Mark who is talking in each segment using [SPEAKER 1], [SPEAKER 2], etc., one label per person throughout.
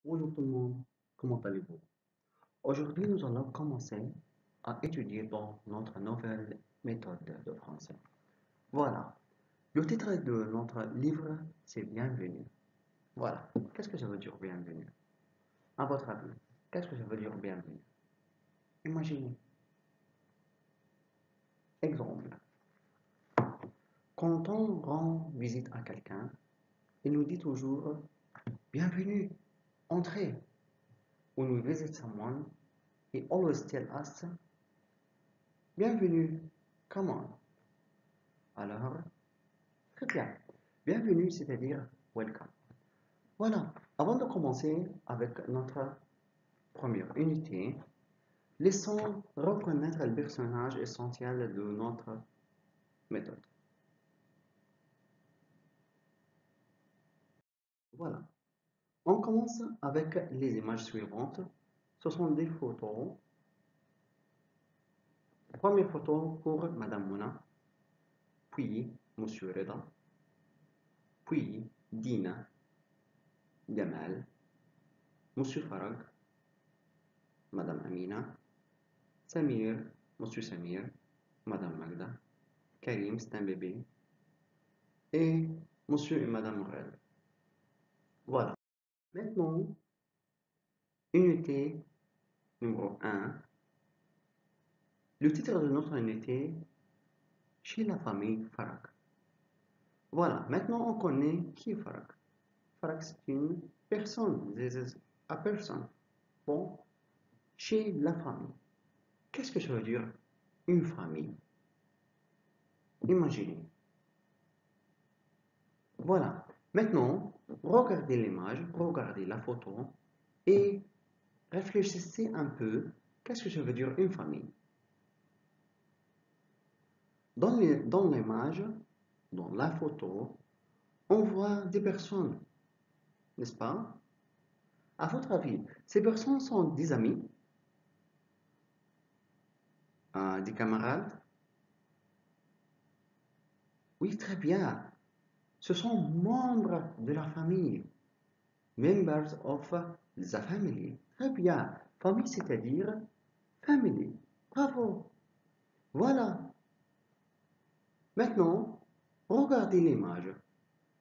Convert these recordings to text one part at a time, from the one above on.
[SPEAKER 1] Bonjour tout le monde, comment allez-vous? Aujourd'hui, nous allons commencer à étudier dans notre nouvelle méthode de français. Voilà, le titre de notre livre, c'est Bienvenue. Voilà, qu'est-ce que ça veut dire bienvenue? À votre avis, qu'est-ce que ça veut dire bienvenue? Imaginez, exemple, quand on rend visite à quelqu'un, il nous dit toujours Bienvenue, entrez. When we visit someone, he always tell us Bienvenue, come on. Alors, très bien. Bienvenue, c'est-à-dire welcome. Voilà. Avant de commencer avec notre première unité, laissons reconnaître le personnage essentiel de notre méthode. Voilà. On commence avec les images suivantes. Ce sont des photos. Première photo pour Madame Mouna, puis Monsieur Reda, puis Dina, Gamal, Monsieur Farag, Madame Amina, Samir, Monsieur Samir, Madame Magda, Karim, c'est un bébé, et Monsieur et Madame Morel. Voilà. Maintenant, unité numéro 1. Le titre de notre unité, chez la famille Farag. Voilà. Maintenant, on connaît qui est Farag. Farag, c'est une personne. This is a person. Bon, chez la famille. Qu'est-ce que ça veut dire une famille? Imaginez. Voilà. Maintenant, regardez l'image, regardez la photo et réfléchissez un peu. Qu'est-ce que ça veut dire une famille? Dans l'image, dans la photo, on voit des personnes, n'est-ce pas? À votre avis, ces personnes sont des amis, des camarades? Oui, très bien. Ce sont membres de la famille. Members of the family. Très bien. Famille, c'est-à-dire family. Bravo. Voilà. Maintenant, regardez l'image.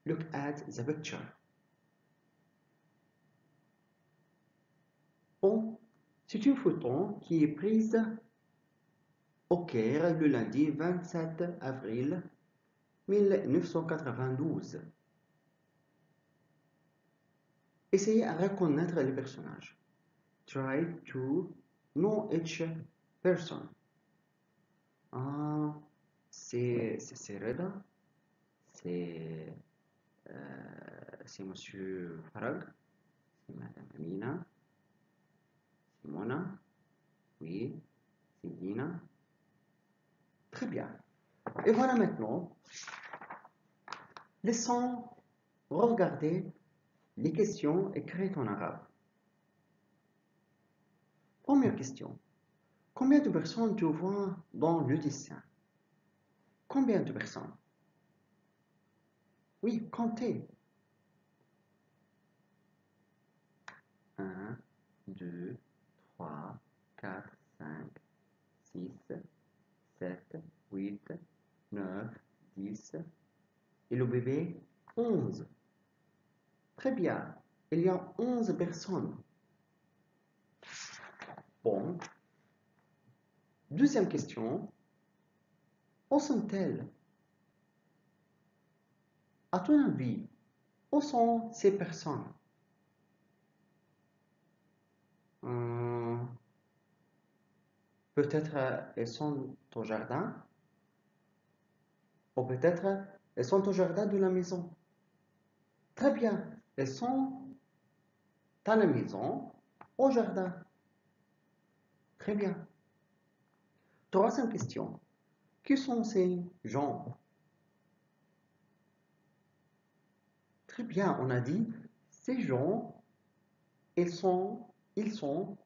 [SPEAKER 1] Look at the picture. Bon, c'est une photo qui est prise au Caire le lundi 27 avril 1992. Essayez à reconnaître les personnages. Try to know each person. Ah, c'est Reda, c'est c'est Monsieur Farag, c'est Madame Amina, c'est Mona, oui, c'est Dina. Très bien. Et voilà maintenant, laissons regarder les questions écrites en arabe. Première question. Combien de personnes tu vois dans le dessin? Combien de personnes? Oui, comptez. Un, 2, 3, 4, 5, 6, 7, 8, 9, 10. Et le bébé? 11. Très bien. Il y a 11 personnes. Bon. Deuxième question. Où sont-elles? À ton avis, où sont ces personnes? Hum, Peut-être elles sont au jardin, ou peut-être elles sont au jardin de la maison. Très bien, elles sont à la maison, au jardin. Très bien. Troisième question. Qui sont ces gens? Très bien, on a dit ces gens, ils sont, ils sont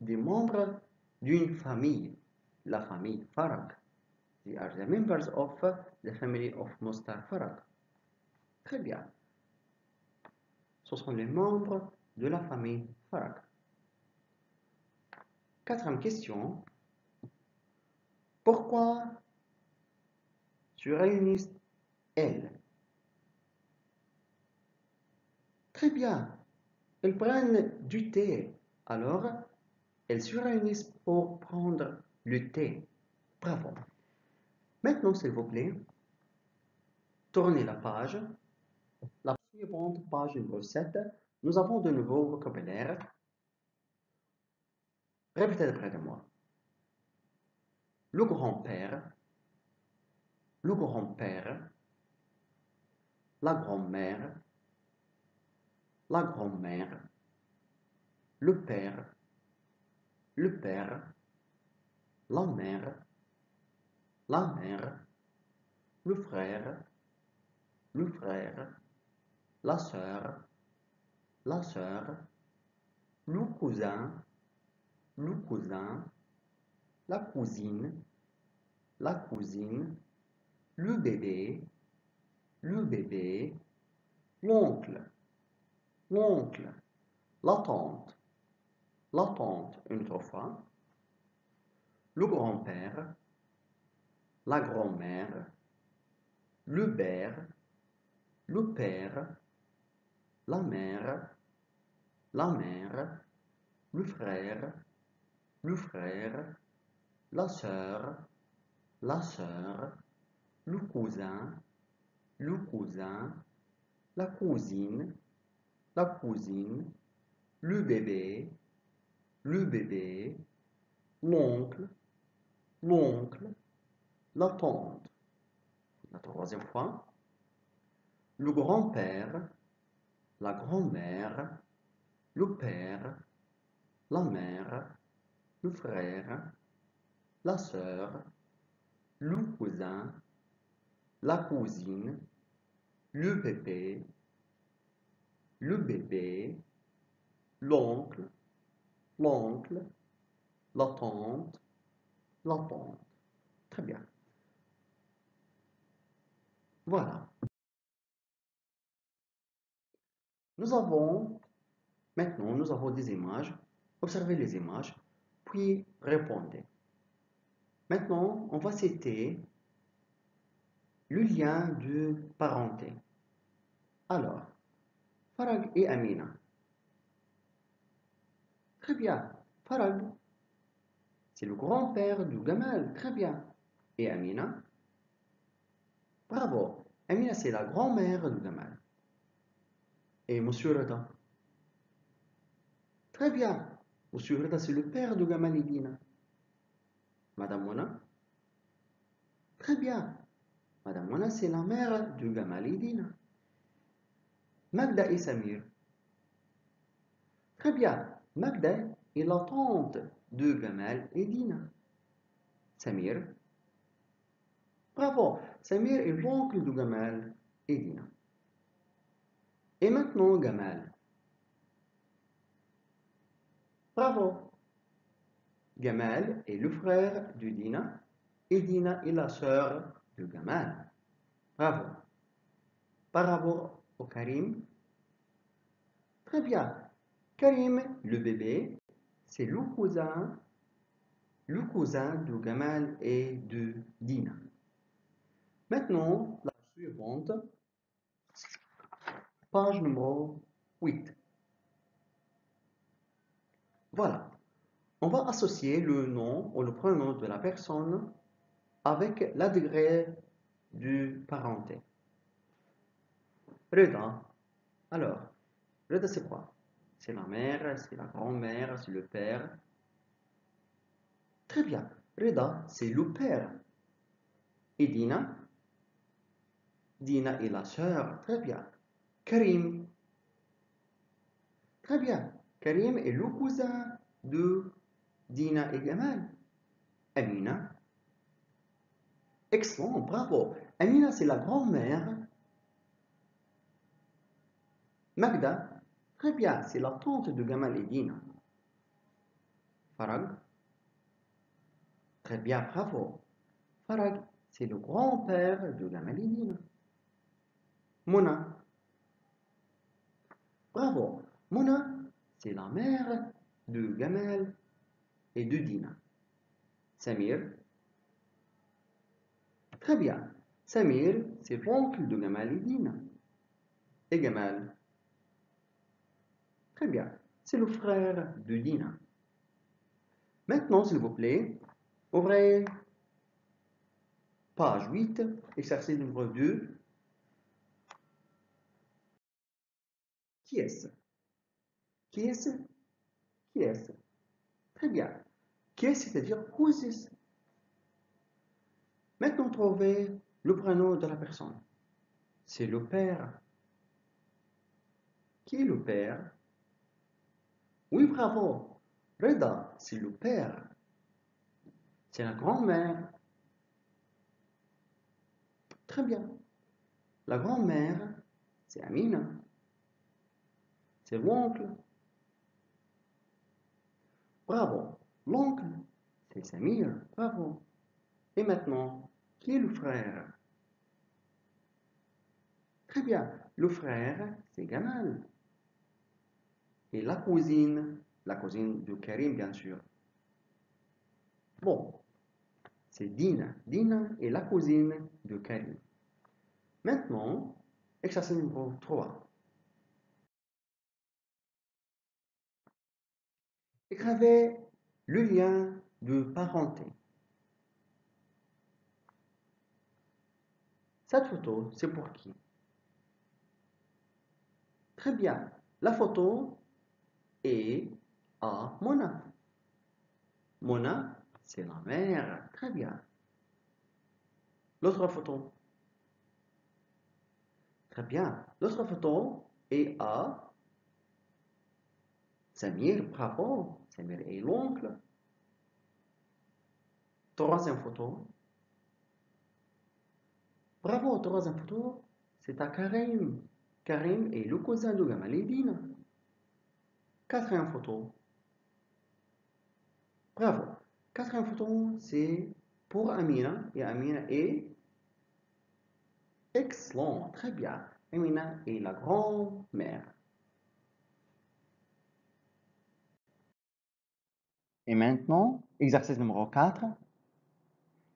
[SPEAKER 1] des membres d'une famille, la famille Farag. They are the members of the family of Mustar Farag. Très bien. Ce sont les membres de la famille Farag. Quatrième question. Pourquoi se réunissent-elles? Très bien. Elles prennent du thé. Alors, elles se réunissent pour prendre le thé. Bravo. Maintenant, s'il vous plaît, tournez la page. La suivante, page numéro 7. Nous avons de nouveaux vocabulaires. Répétez près de moi. Le grand-père, le grand-père, la grand-mère, la grand-mère, le père, la mère, le frère, la sœur, le cousin, la cousine, le bébé, l'oncle, la tante une autre fois, le grand-père, la grand-mère, le père, la mère, le frère, la sœur, le cousin, la cousine, le bébé, l'oncle, la tante. La troisième fois, le grand-père, la grand-mère, le père, la mère, le frère, la sœur, le cousin, la cousine, le bébé, l'oncle, la tante, Très bien. Voilà. Nous avons des images. Observez les images, puis répondez. Maintenant, on va citer le lien de parenté. Alors, Farag et Amina. Très bien. Farag, c'est le grand-père du Gamal. Très bien. Et Amina? Bravo. Amina, c'est la grand-mère du Gamal. Et Monsieur Reda? Très bien. Monsieur Reda, c'est le père du Gamal et Dina. Madame Mona? Très bien. Madame Mona, c'est la mère du Gamal et Dina. Magda et Samir? Très bien. Magda est la tante de Gamal et Dina. Samir? Bravo. Samir est l'oncle de Gamal et Dina. Et maintenant, Gamal. Bravo. Gamal est le frère de Dina et Dina est la sœur de Gamal. Bravo. Par rapport au Karim, très bien. Karim, le bébé, c'est le cousin de Gamal et de Dina. Maintenant, la suivante, page numéro 8. Voilà. On va associer le nom ou le prénom de la personne avec la degré de parenté. Reda. Alors, Reda, c'est quoi? C'est la mère, c'est la grand-mère, c'est le père. Très bien. Reda, c'est le père. Et Dina? Dina est la sœur. Très bien. Karim. Très bien. Karim est le cousin de Dina et Gamal. Amina. Excellent, bravo. Amina, c'est la grand-mère. Magda. Très bien, c'est la tante de Gamal et Dina. Farag. Très bien, bravo. Farag, c'est le grand-père de Gamal et Dina. Mona. Bravo. Mona, c'est la mère de Gamal et de Dina. Samir. Très bien. Samir, c'est l'oncle de Gamal et Dina. Et Gamal. Très bien. C'est le frère de Dina. Maintenant, s'il vous plaît, ouvrez page 8, exercice numéro 2. Qui est-ce? Qui est-ce? Qui est-ce? Très bien. Qui est-ce, c'est-à-dire who is this? Maintenant, trouvez le prénom de la personne. C'est le père. Qui est le père? Oui, bravo. Reda, c'est le père. C'est la grand-mère. Très bien. La grand-mère, c'est Amina. C'est l'oncle. Bravo. L'oncle, c'est Samir. Bravo. Et maintenant, qui est le frère? Très bien. Le frère, c'est Gamal. Et la cousine de Karim, bien sûr. Bon, c'est Dina. Dina est la cousine de Karim. Maintenant, exercice numéro 3. Écrivez le lien de parenté. Cette photo, c'est pour qui? Très bien. La photo est à Mona. Mona, c'est la mère. Très bien. L'autre photo. Très bien. L'autre photo est à Samir. Bravo. Samir est l'oncle. Troisième photo. Bravo. Troisième photo, c'est à Karim. Karim est le cousin de Gamal et Dina. Quatrième photo. Bravo. Quatrième photo, c'est pour Amina. Et Amina est excellent. Très bien. Amina est la grand-mère. Et maintenant, exercice numéro 4.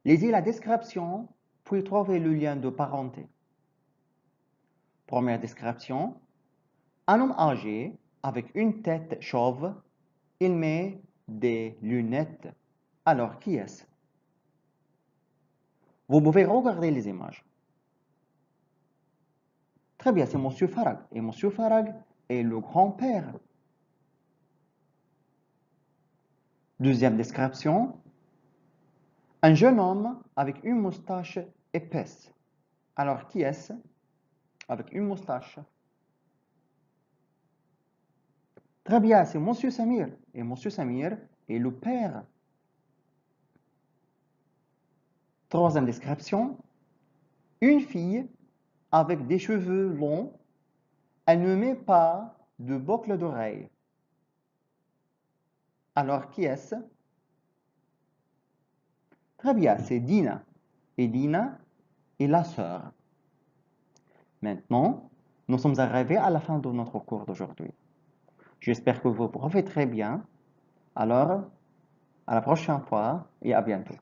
[SPEAKER 1] Lisez la description, puis trouvez le lien de parenté. Première description. Un homme âgé avec une tête chauve, il met des lunettes. Alors, qui est-ce? Vous pouvez regarder les images. Très bien, c'est Monsieur Farag. Et Monsieur Farag est le grand-père. Deuxième description. Un jeune homme avec une moustache épaisse. Alors, qui est-ce? Avec une moustache. Très bien, c'est Monsieur Samir. Et Monsieur Samir est le père. Troisième description. Une fille avec des cheveux longs. Elle ne met pas de boucle d'oreille. Alors, qui est-ce? Très bien, c'est Dina. Et Dina est la sœur. Maintenant, nous sommes arrivés à la fin de notre cours d'aujourd'hui. J'espère que vous profitez très bien. Alors, à la prochaine fois et à bientôt.